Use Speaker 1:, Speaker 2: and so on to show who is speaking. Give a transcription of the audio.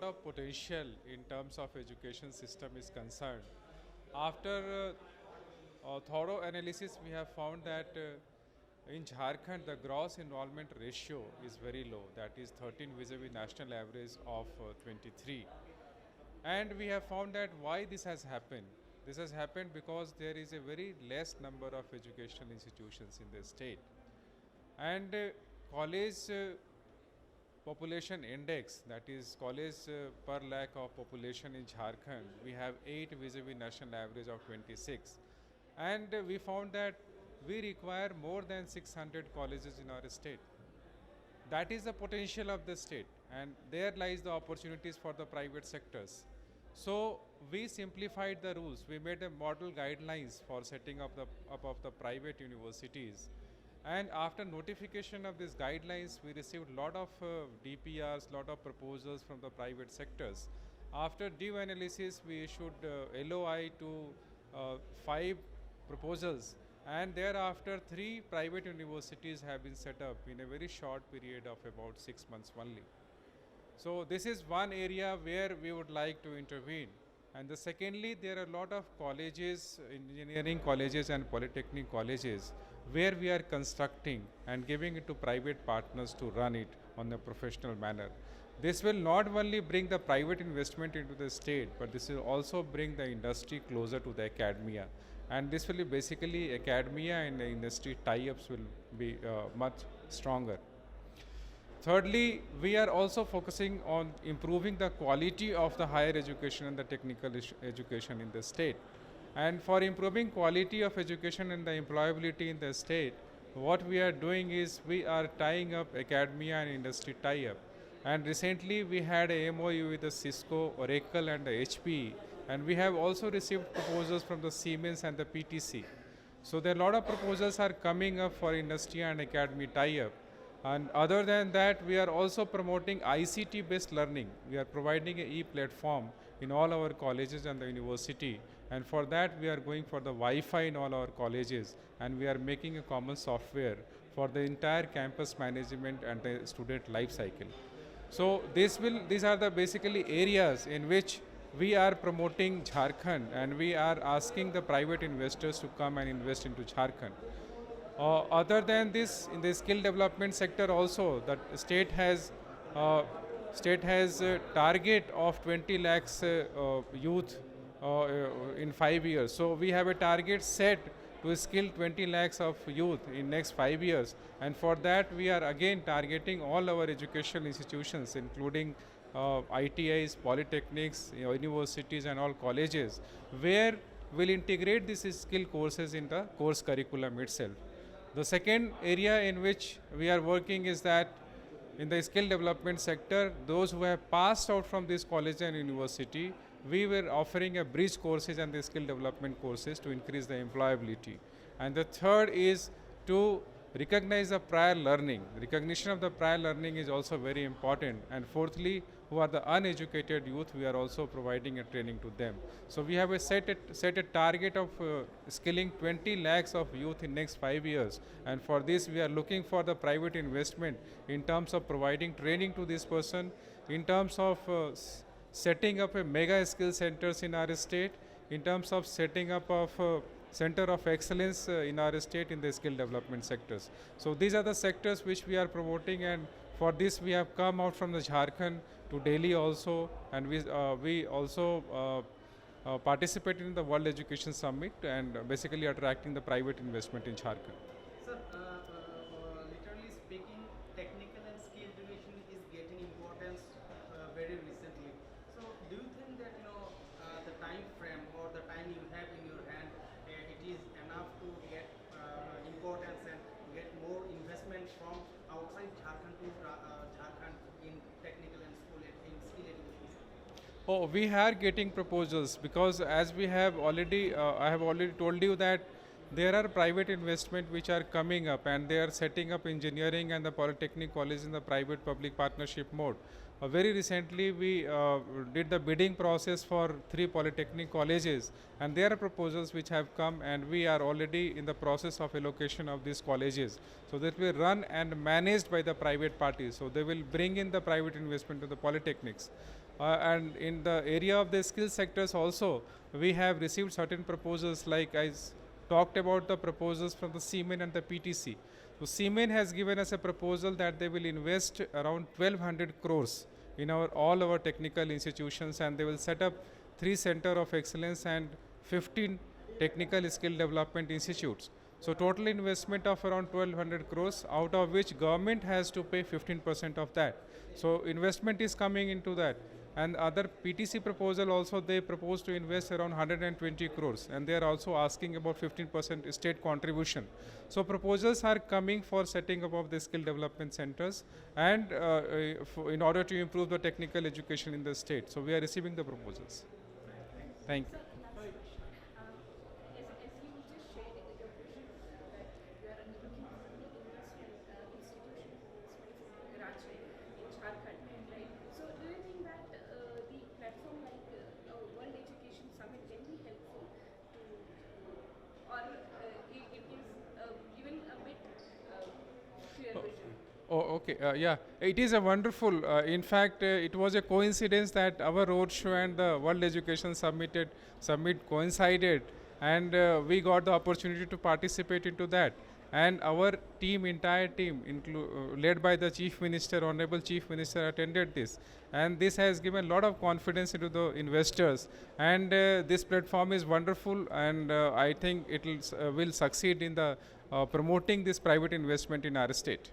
Speaker 1: lot of potential in terms of education system is concerned. After thorough analysis, we have found that in Jharkhand, the gross enrollment ratio is very low, that is 13 vis-a-vis national average of 23. And we have found that why this has happened. This has happened because there is a very less number of educational institutions in the state. And college population index, that is college per lakh of population in Jharkhand, we have 8 vis-a-vis national average of 26. And we found that we require more than 600 colleges in our state. That is the potential of the state, and there lies the opportunities for the private sectors. So we simplified the rules. We made a model guidelines for setting up of the private universities. And after notification of these guidelines, we received lot of DPRs, lot of proposals from the private sectors. After due analysis, we issued LOI to 5 proposals, and thereafter 3 private universities have been set up in a very short period of about 6 months only. So this is one area where we would like to intervene. And the secondly, there are a lot of colleges, engineering colleges and polytechnic colleges, where we are constructing and giving it to private partners to run it on a professional manner. This will not only bring the private investment into the state, but this will also bring the industry closer to the academia. And this will be basically academia and the industry tie-ups will be much stronger. Thirdly, we are also focusing on improving the quality of the higher education and the technical education in the state. And for improving quality of education and the employability in the state, what we are doing is we are tying up academia and industry tie-up. And recently we had a MOU with the Cisco, Oracle and the HP, and we have also received proposals from the Siemens and the PTC. So there are a lot of proposals are coming up for industry and academy tie-up. And other than that, we are also promoting ICT-based learning. We are providing an e-platform in all our colleges and the university. And for that, we are going for the Wi-Fi in all our colleges. And we are making a common software for the entire campus management and the student life cycle. So these are the basically areas in which we are promoting Jharkhand, and we are asking the private investors to come and invest into Jharkhand. Other than this, in the skill development sector also, the state has a target of 20 lakhs youth in 5 years. So we have a target set to skill 20 lakhs of youth in next 5 years. And for that, we are again targeting all our educational institutions, including ITIs, polytechnics, universities and all colleges, where we'll integrate these skill courses in the course curriculum itself. The second area in which we are working is that in the skill development sector, those who have passed out from this college and university, we were offering a bridge courses and the skill development courses to increase the employability. And the third is to recognize the prior learning. Recognition of the prior learning is also very important. And fourthly, who are the uneducated youth, we are also providing a training to them. So we have set a target of skilling 20 lakhs of youth in next 5 years. And for this, we are looking for the private investment in terms of providing training to this person, in terms of setting up a mega skill centers in our state, in terms of setting up of center of excellence in our state in the skill development sectors. So these are the sectors which we are promoting, and for this we have come out from the Jharkhand to Delhi also, and we also participated in the World Education Summit and basically attracting the private investment in Jharkhand.
Speaker 2: Sir, literally speaking, technical and skill education is getting importance very recently. So, do you think that the time frame or the time you have in your hand, it is enough to get importance and get more investment from outside Jharkhand to Jharkhand in technical and skill education?
Speaker 1: Oh, we are getting proposals because as we have already, I have already told you that there are private investment which are coming up, and they are setting up engineering and the polytechnic college in the private public partnership mode. Very recently we did the bidding process for 3 polytechnic colleges, and there are proposals which have come, and we are already in the process of allocation of these colleges. So that will run and managed by the private parties. So they will bring in the private investment to the polytechnics. And in the area of the skill sectors also, we have received certain proposals, like talked about the proposals from the Siemens and the PTC. So Siemens has given us a proposal that they will invest around 1200 crores in all our technical institutions, and they will set up 3 center of excellence and 15 technical skill development institutes. So total investment of around 1200 crores, out of which government has to pay 15% of that. So investment is coming into that. And other PTC proposal also, they propose to invest around 120 crores, and they are also asking about 15% state contribution. So proposals are coming for setting up of the skill development centers, and in order to improve the technical education in the state. So we are receiving the proposals. Thank you.
Speaker 3: As you just shared your vision that you are looking for the investment institution in Ranchi, in Jharkhand, right? So do you think that the platform like World Education Summit can be helpful to, or it is even a bit to your vision?
Speaker 1: Oh, okay. Yeah, it is a wonderful. In fact, it was a coincidence that our roadshow and the World Education Summit coincided, and we got the opportunity to participate into that. And our team, entire team, led by the Chief Minister, Honorable Chief Minister, attended this. And this has given a lot of confidence into the investors. And this platform is wonderful, and I think it will succeed in the promoting this private investment in our state.